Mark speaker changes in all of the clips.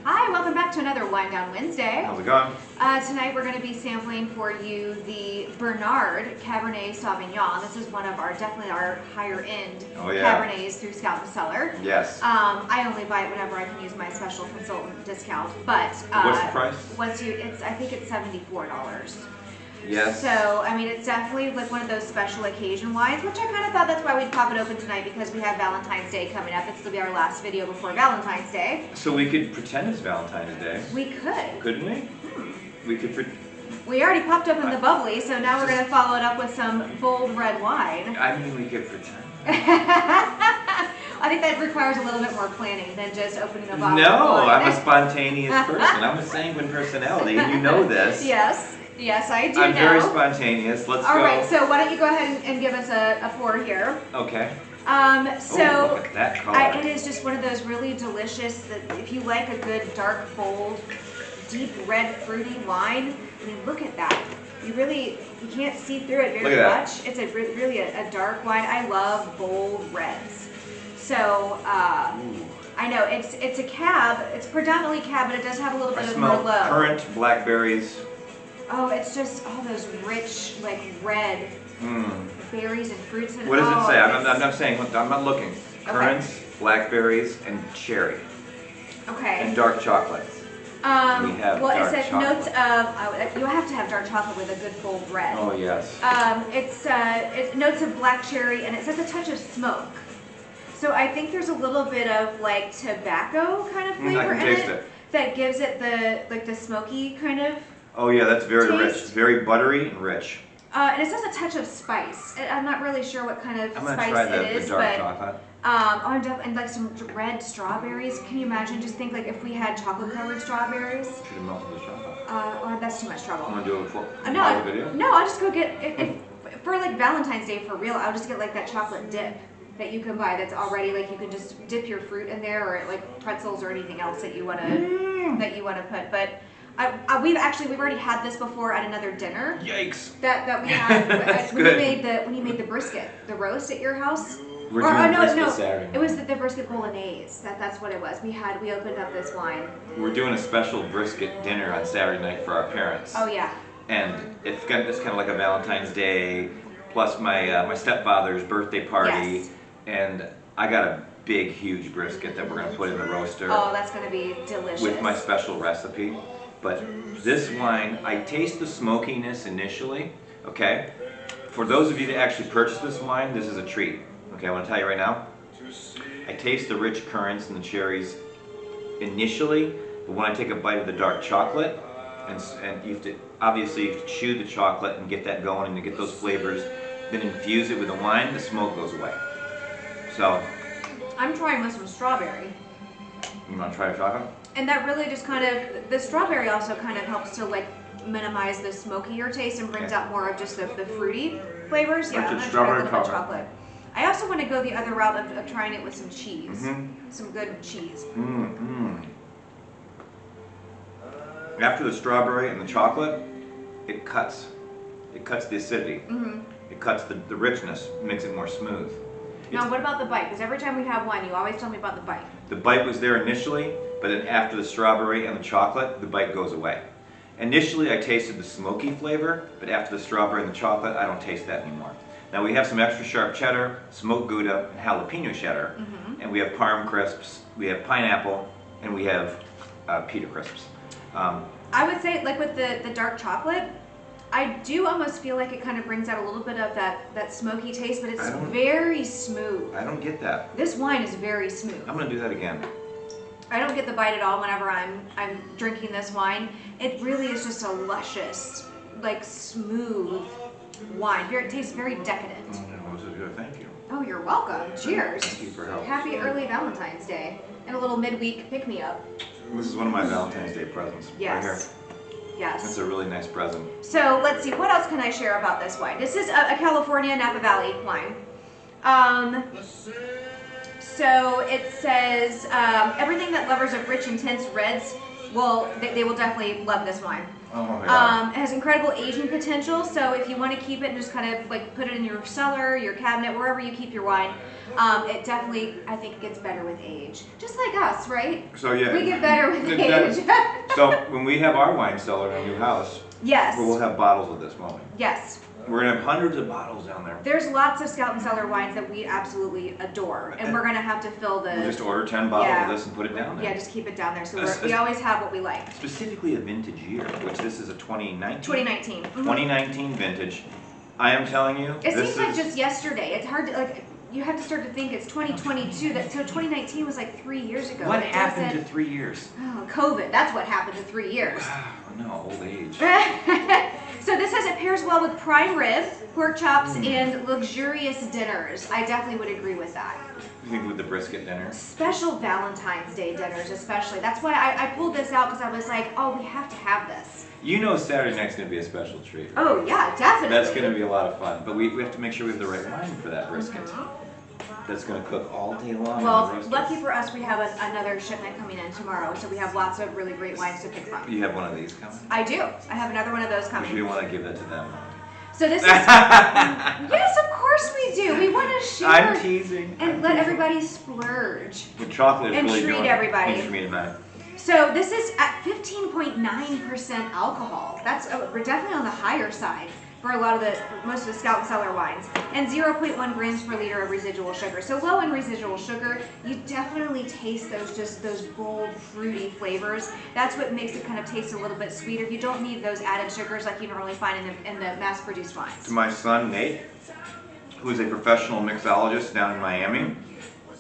Speaker 1: Hi, welcome back to another Wine Down Wednesday.
Speaker 2: How's it going?
Speaker 1: Tonight we're going to be sampling for you the Bernhard Cabernet Sauvignon. This is one of definitely our higher end Cabernets through Scout and Cellar.
Speaker 2: Yes.
Speaker 1: I only buy it whenever I can use my special consultant discount. But
Speaker 2: what's the price?
Speaker 1: I think it's $74.
Speaker 2: Yes.
Speaker 1: So, I mean, it's definitely like one of those special occasion wines, which I kind of thought that's why we'd pop it open tonight, because we have Valentine's Day coming up. This will be our last video before Valentine's Day.
Speaker 2: So we could pretend it's Valentine's Day.
Speaker 1: We could.
Speaker 2: Couldn't we? We could
Speaker 1: We already popped open the bubbly, so now we're going to follow it up with some bold red wine.
Speaker 2: I mean, we could pretend.
Speaker 1: I think that requires a little bit more planning than just opening a bottle of
Speaker 2: No,
Speaker 1: wine.
Speaker 2: I'm a spontaneous person. I'm a sanguine personality, and you know this.
Speaker 1: Yes, I do
Speaker 2: I'm
Speaker 1: know.
Speaker 2: very spontaneous. Let's go.
Speaker 1: All right, so why don't you go ahead and give us a pour here.
Speaker 2: Okay.
Speaker 1: So
Speaker 2: look at that color.
Speaker 1: it is just one of those really delicious, that if you like a good dark, bold, deep red fruity wine, I mean, look at that. You can't see through it very much. It's really a dark wine. I love bold reds. So I know it's a cab. It's predominantly cab, but it does have a little bit of Merlot.
Speaker 2: Currant, blackberries.
Speaker 1: Oh, it's just all those rich, like red berries and fruits. And
Speaker 2: What does it say? I'm not saying. I'm not looking. Currants, blackberries, and cherry.
Speaker 1: Okay.
Speaker 2: And dark chocolate.
Speaker 1: It says notes of. You have to have dark chocolate with a good bold red.
Speaker 2: Oh yes.
Speaker 1: It's notes of black cherry, and it says a touch of smoke. So I think there's a little bit of like tobacco kind of flavor
Speaker 2: I can taste it.
Speaker 1: That gives it the smoky kind of.
Speaker 2: Oh yeah, that's very
Speaker 1: taste.
Speaker 2: rich. Very buttery and rich.
Speaker 1: And it says a touch of spice. I'm not really sure what kind of spice it is,
Speaker 2: the dark chocolate.
Speaker 1: And like some red strawberries. Can you imagine? Just think like if we had chocolate covered strawberries.
Speaker 2: Should have melted the chocolate.
Speaker 1: Oh, that's too much trouble.
Speaker 2: Want to do it before
Speaker 1: no,
Speaker 2: the video?
Speaker 1: No, I'll just go get if for like Valentine's Day for real. I'll just get like that chocolate dip that you can buy that's already like you can just dip your fruit in there, or like pretzels or anything else that you want to put. But we've already had this before at another dinner.
Speaker 2: Yikes!
Speaker 1: That we had when you made the brisket, the roast at your house.
Speaker 2: We're doing brisket Saturday.
Speaker 1: It was the brisket bolognese. That's what it was. We opened up this wine.
Speaker 2: We're doing a special brisket dinner on Saturday night for our parents.
Speaker 1: Oh yeah.
Speaker 2: And it's kind of like a Valentine's Day, plus my stepfather's birthday party,
Speaker 1: Yes.
Speaker 2: and I got a big, huge brisket that we're gonna put in the roaster.
Speaker 1: Oh, that's gonna be delicious.
Speaker 2: With my special recipe. But this wine, I taste the smokiness initially, okay? For those of you that actually purchase this wine, this is a treat. Okay, I want to tell you right now, I taste the rich currants and the cherries initially, but when I take a bite of the dark chocolate, and you have to chew the chocolate and get that going and to get those flavors, then infuse it with the wine, the smoke goes away. So,
Speaker 1: I'm trying with some strawberry.
Speaker 2: You want to try a chocolate?
Speaker 1: And that really just the strawberry also kind of helps to like minimize the smokier taste and brings out more of just the fruity flavors. Yeah, I'm gonna try with chocolate. I also want to go the other route of trying it with some cheese, some good cheese.
Speaker 2: After the strawberry and the chocolate, it cuts the acidity. It cuts the richness, makes it more smooth.
Speaker 1: Now, what about the bite? Because every time we have wine, you always tell me about the bite.
Speaker 2: The bite was there initially, but then after the strawberry and the chocolate, the bite goes away. Initially, I tasted the smoky flavor, but after the strawberry and the chocolate, I don't taste that anymore. Now we have some extra sharp cheddar, smoked Gouda, and jalapeno cheddar, and we have Parm crisps, we have pineapple, and we have pita crisps.
Speaker 1: I would say, like with the dark chocolate, I do almost feel like it kind of brings out a little bit of that smoky taste, but it's very smooth.
Speaker 2: I don't get that.
Speaker 1: This wine is very smooth.
Speaker 2: I'm gonna do that again.
Speaker 1: I don't get the bite at all whenever I'm drinking this wine. It really is just a luscious, like smooth wine. It tastes very decadent.
Speaker 2: This is good. Thank you.
Speaker 1: Oh, you're welcome. Cheers.
Speaker 2: Thank you for helping.
Speaker 1: Happy early Valentine's Day and a little midweek pick-me-up.
Speaker 2: This is one of my Valentine's Day presents.
Speaker 1: Yes.
Speaker 2: Right here.
Speaker 1: Yes.
Speaker 2: It's a really nice present.
Speaker 1: So let's see, what else can I share about this wine? This is a California Napa Valley wine. So it says everything that lovers of rich, intense reds Well, they will definitely love this wine.
Speaker 2: Oh my God.
Speaker 1: It has incredible aging potential, so if you want to keep it and just kind of like put it in your cellar, your cabinet, wherever you keep your wine, it definitely, I think, gets better with age. Just like us, right?
Speaker 2: So yeah,
Speaker 1: we get better with
Speaker 2: it
Speaker 1: age.
Speaker 2: So when we have our wine cellar in our new house,
Speaker 1: yes,
Speaker 2: we'll have bottles of this, won't we?
Speaker 1: Yes.
Speaker 2: We're gonna have hundreds of bottles down there.
Speaker 1: There's lots of Scout and Cellar wines that we absolutely adore, and we're gonna have to fill the.
Speaker 2: We'll just order 10 bottles of this and put it down there.
Speaker 1: Yeah, just keep it down there. So we always have what we like.
Speaker 2: Specifically a vintage year, which this is a 2019.
Speaker 1: 2019. Mm-hmm.
Speaker 2: 2019 vintage. I am telling you,
Speaker 1: it seems like just yesterday. It's hard to like. You have to start to think it's 2022. So 2019 was like 3 years ago.
Speaker 2: What happened to 3 years?
Speaker 1: Oh, COVID. That's what happened to 3 years.
Speaker 2: No, old age.
Speaker 1: So this says it pairs well with prime rib, pork chops, and luxurious dinners. I definitely would agree with that.
Speaker 2: You think with the brisket dinner?
Speaker 1: Special Valentine's Day dinners, especially. That's why I pulled this out, because I was like, oh, we have to have this.
Speaker 2: You know Saturday night's going to be a special treat. Right?
Speaker 1: Oh, yeah, definitely.
Speaker 2: That's going to be a lot of fun. But we have to make sure we have the right wine for that brisket. That's going to cook all day long.
Speaker 1: Well, lucky for us, we have another shipment coming in tomorrow, so we have lots of really great wines to pick from.
Speaker 2: You have one of these coming?
Speaker 1: I do. I have another one of those coming.
Speaker 2: We want to give that to them.
Speaker 1: So this is... Yes, of course we do. We want to share.
Speaker 2: I'm teasing.
Speaker 1: And let everybody splurge.
Speaker 2: The chocolate is
Speaker 1: and
Speaker 2: really
Speaker 1: treat
Speaker 2: doing
Speaker 1: everybody.
Speaker 2: Thanks for me tonight.
Speaker 1: So this is at 15.9% alcohol. That's we're definitely on the higher side for a lot of most of the Scout and Cellar wines, and 0.1 grams per liter of residual sugar. So low in residual sugar, you definitely taste those bold, fruity flavors. That's what makes it kind of taste a little bit sweeter. You don't need those added sugars like you normally find in the mass-produced wines.
Speaker 2: To my son Nate, who is a professional mixologist down in Miami,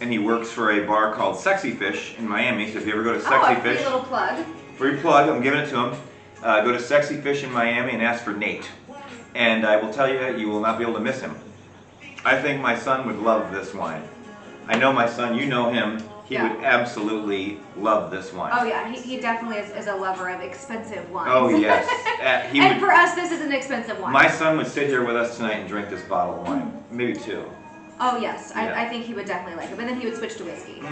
Speaker 2: and he works for a bar called Sexy Fish in Miami. So if you ever go to Sexy Fish,
Speaker 1: free little plug.
Speaker 2: Free plug. I'm giving it to him. Go to Sexy Fish in Miami and ask for Nate. And I will tell you, you will not be able to miss him. I think my son would love this wine. I know my son, you know him, he would absolutely love this wine.
Speaker 1: Oh yeah, he definitely is a lover of expensive wines.
Speaker 2: Oh yes.
Speaker 1: And for us, this is an expensive wine.
Speaker 2: My son would sit here with us tonight and drink this bottle of wine, maybe 2.
Speaker 1: Oh yes, yeah. I think he would definitely like it, but then he would switch to whiskey.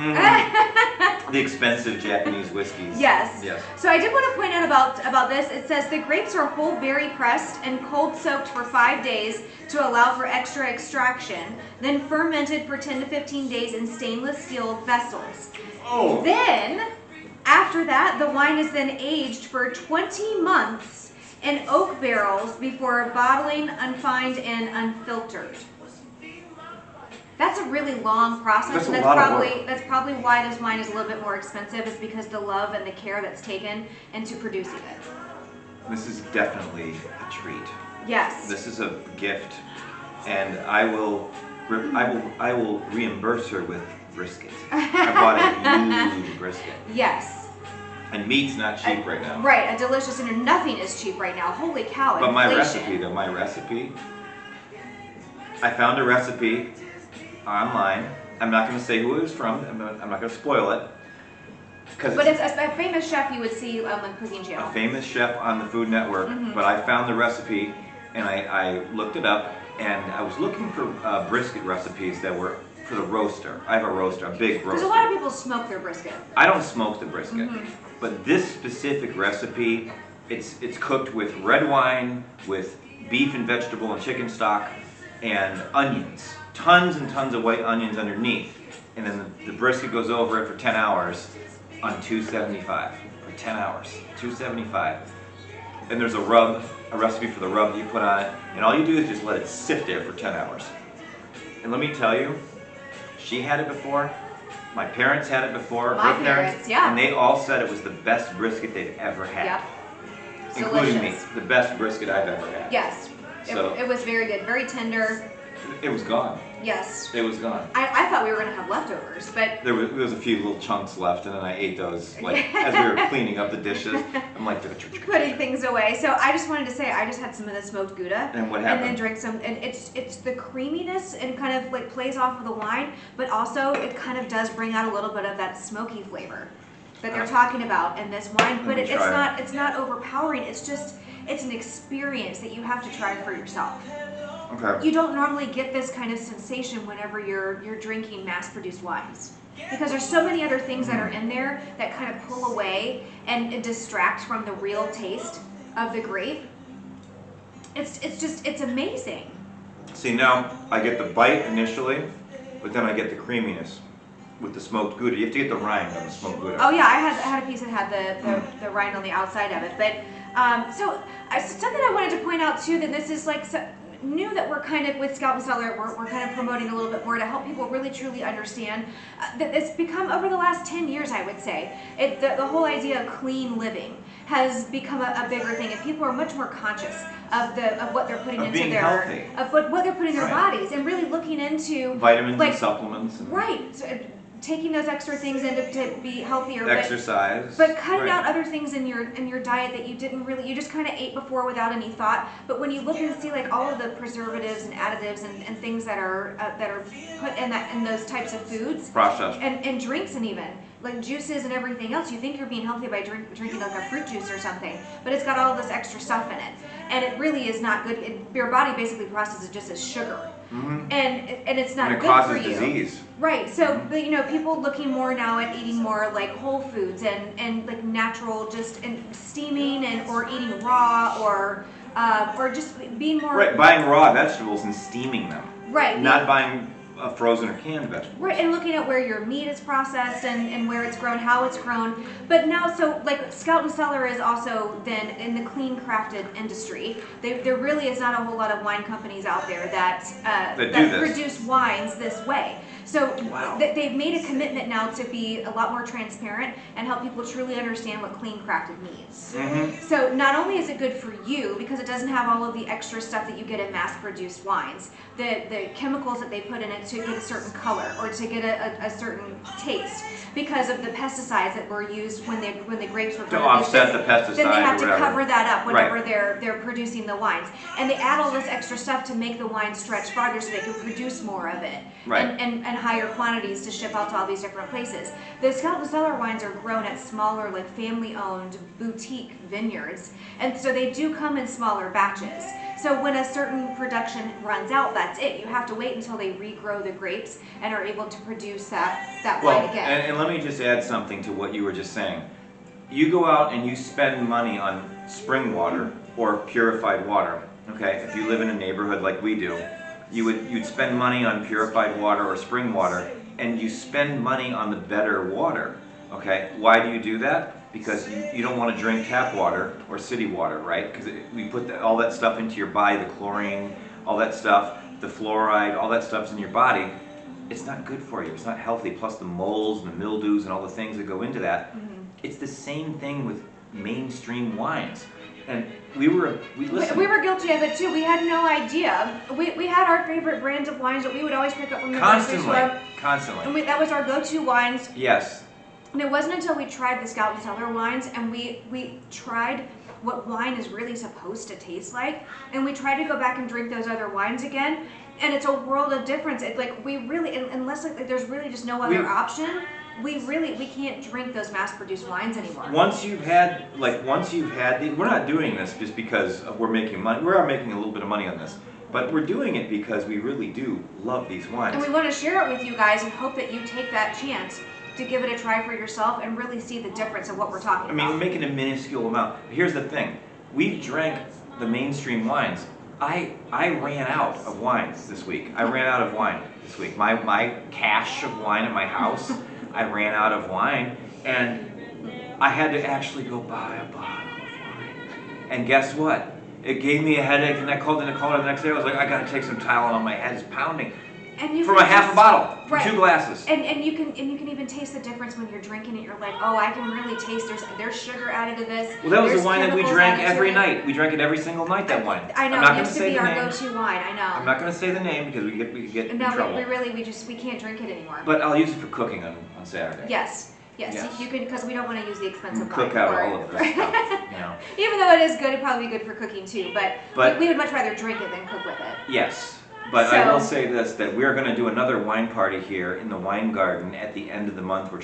Speaker 2: The expensive Japanese whiskeys.
Speaker 1: Yes.
Speaker 2: Yes.
Speaker 1: So I did want to point out about this. It says the grapes are whole berry pressed and cold soaked for 5 days to allow for extra extraction, then fermented for 10 to 15 days in stainless steel vessels.
Speaker 2: Oh.
Speaker 1: Then, after that, the wine is then aged for 20 months in oak barrels before bottling, unfined, and unfiltered. That's a really long process. That's probably why this wine is a little bit more expensive. Is because the love and the care that's taken into producing it.
Speaker 2: This is definitely a treat.
Speaker 1: Yes.
Speaker 2: This is a gift, and I will reimburse her with brisket. I bought a huge brisket.
Speaker 1: Yes.
Speaker 2: And meat's not cheap right now.
Speaker 1: Right, a delicious dinner. Nothing is cheap right now. Holy cow!
Speaker 2: But
Speaker 1: inflation.
Speaker 2: my recipe. I found a recipe online. I'm not going to say who it was from. I'm not going to spoil it.
Speaker 1: But it's a famous chef you would see on the cooking channel.
Speaker 2: A famous chef on the Food Network. But I found the recipe, and I looked it up, and I was looking for brisket recipes that were for the roaster. I have a roaster, a big roaster.
Speaker 1: Because a lot of people smoke their brisket.
Speaker 2: I don't smoke the brisket. But this specific recipe, it's cooked with red wine, with beef and vegetable and chicken stock, and onions. Tons and tons of white onions underneath, and then the brisket goes over it for 10 hours on 275 for 10 hours, 275. And there's a recipe for the rub that you put on it, and all you do is just let it sit there for 10 hours. And let me tell you, she had it before, my parents had it before,
Speaker 1: my
Speaker 2: her parents,
Speaker 1: yeah.
Speaker 2: And they all said it was the best brisket they've ever had.
Speaker 1: Yep.
Speaker 2: Including
Speaker 1: Delicious.
Speaker 2: me, the best brisket I've ever had.
Speaker 1: Yes.
Speaker 2: So,
Speaker 1: it was very good, very tender.
Speaker 2: It was gone.
Speaker 1: Yes.
Speaker 2: It was gone.
Speaker 1: I thought we were going to have leftovers, but...
Speaker 2: There was a few little chunks left, and then I ate those, like, as we were cleaning up the dishes. I'm like...
Speaker 1: Putting things away. So I just wanted to say, I just had some of the smoked Gouda.
Speaker 2: And what happened?
Speaker 1: And then drank some, and it's the creaminess and kind of like plays off of the wine, but also it kind of does bring out a little bit of that smoky flavor that they're talking about in this wine, but it's not overpowering. It's just, it's an experience that you have to try for yourself.
Speaker 2: Okay.
Speaker 1: You don't normally get this kind of sensation whenever you're drinking mass-produced wines. because there's so many other things that are in there that kind of pull away and distract from the real taste of the grape. It's amazing.
Speaker 2: See, now I get the bite initially, but then I get the creaminess with the smoked Gouda. You have to get the rind on the smoked Gouda.
Speaker 1: Oh yeah, I had a piece that had the rind on the outside of it. But something I wanted to point out too, that this is like new that we're kind of with Scout and Cellar, we're kind of promoting a little bit more to help people really truly understand that it's become over the last 10 years, I would say, the whole idea of clean living has become a bigger thing, and people are much more conscious of what they're putting into what they're putting in their bodies, and really looking into
Speaker 2: vitamins and supplements.
Speaker 1: Right. So, taking those extra things in to be healthier,
Speaker 2: exercise,
Speaker 1: but cutting out other things in your diet that you just kind of ate before without any thought. But when you look and see like all of the preservatives and additives and things that are put in those types of foods,
Speaker 2: processed,
Speaker 1: and drinks, and even like juices and everything else, you think you're being healthy by drinking like a fruit juice or something, but it's got all this extra stuff in it, and it really is not good. Your body basically processes it just as sugar.
Speaker 2: Mm-hmm.
Speaker 1: And it's not
Speaker 2: and it
Speaker 1: good
Speaker 2: causes
Speaker 1: for you.
Speaker 2: Disease.
Speaker 1: Right. So people looking more now at eating more like whole foods and like natural, just and steaming or eating raw or just being more
Speaker 2: buying raw vegetables and steaming them.
Speaker 1: Right.
Speaker 2: Not buying frozen or canned vegetables.
Speaker 1: Right, and looking at where your meat is processed and where it's grown, how it's grown. But now, so like Scout and Cellar is also then in the clean crafted industry. There really is not a whole lot of wine companies out there that produce wines this way. So they've made a commitment now to be a lot more transparent and help people truly understand what clean crafted means.
Speaker 2: Mm-hmm.
Speaker 1: So not only is it good for you because it doesn't have all of the extra stuff that you get in mass produced wines, the chemicals that they put in it to get a certain color or to get a certain taste because of the pesticides that were used when the grapes were
Speaker 2: to offset the pesticides.
Speaker 1: Then they have to cover that up whenever they're producing the wines, and they add all this extra stuff to make the wine stretch farther so they can produce more of it, and higher quantities to ship out to all these different places. The Scout and Cellar wines are grown at smaller, like family-owned boutique vineyards, and so they do come in smaller batches. So when a certain production runs out, that's it. You have to wait until they regrow the grapes and are able to produce that wine again.
Speaker 2: And let me just add something to what you were just saying. You go out and you spend money on spring water or purified water. Okay, if you live in a neighborhood like we do, you'd spend money on purified water or spring water, and you spend money on the better water. Okay, why do you do that? Because you don't want to drink tap water or city water, right? Because we put all that stuff into your body, the chlorine, all that stuff, the fluoride, all that stuff's in your body. It's not good for you. It's not healthy. Plus the molds and the mildews and all the things that go into that. Mm-hmm. It's the same thing with mainstream wines. And we were
Speaker 1: guilty of it too. We had no idea. We had our favorite brands of wines that we would always pick up from the grocery store. Constantly. And that was our go-to wines.
Speaker 2: Yes.
Speaker 1: And it wasn't until we tried the Scout and Cellar wines and we tried what wine is really supposed to taste like, and we tried to go back and drink those other wines again, and it's a world of difference. It's like we really, unless like there's really just no other option, we can't drink those mass-produced wines anymore.
Speaker 2: Once you've had we're not doing this just because we're making money. We are making a little bit of money on this. But we're doing it because we really do love these wines.
Speaker 1: And we want to share it with you guys and hope that you take that chance to give it a try for yourself and really see the difference of what we're talking about.
Speaker 2: I mean, we're making a minuscule amount. Here's the thing. We've drank the mainstream wines. I ran out of wines this week. I ran out of wine this week. My cache of wine at my house, I ran out of wine, and I had to actually go buy a bottle of wine. And guess what? It gave me a headache, and I called in the caller the next day. I was like, I gotta take some Tylenol. My head's pounding. From a half a bottle, from 2 glasses.
Speaker 1: And you can even taste the difference when you're drinking it. You're like, oh, I can really taste there's sugar added to this.
Speaker 2: Well, that was the wine that we drank every night. We drank it every single night, that wine.
Speaker 1: I know, it used to be our go-to wine, I know. I'm
Speaker 2: not going to say the name because we get in trouble.
Speaker 1: We can't drink it anymore.
Speaker 2: But I'll use it for cooking on Saturday.
Speaker 1: Yes, you can, because we don't want to use the expensive wine.
Speaker 2: Cook out all of this stuff, you know.
Speaker 1: Even though it is good, it'd probably be good for cooking too, but we would much rather drink it than cook with it.
Speaker 2: Yes. But I will say this, that we're going to do another wine party here in the wine garden at the end of the month. We're trying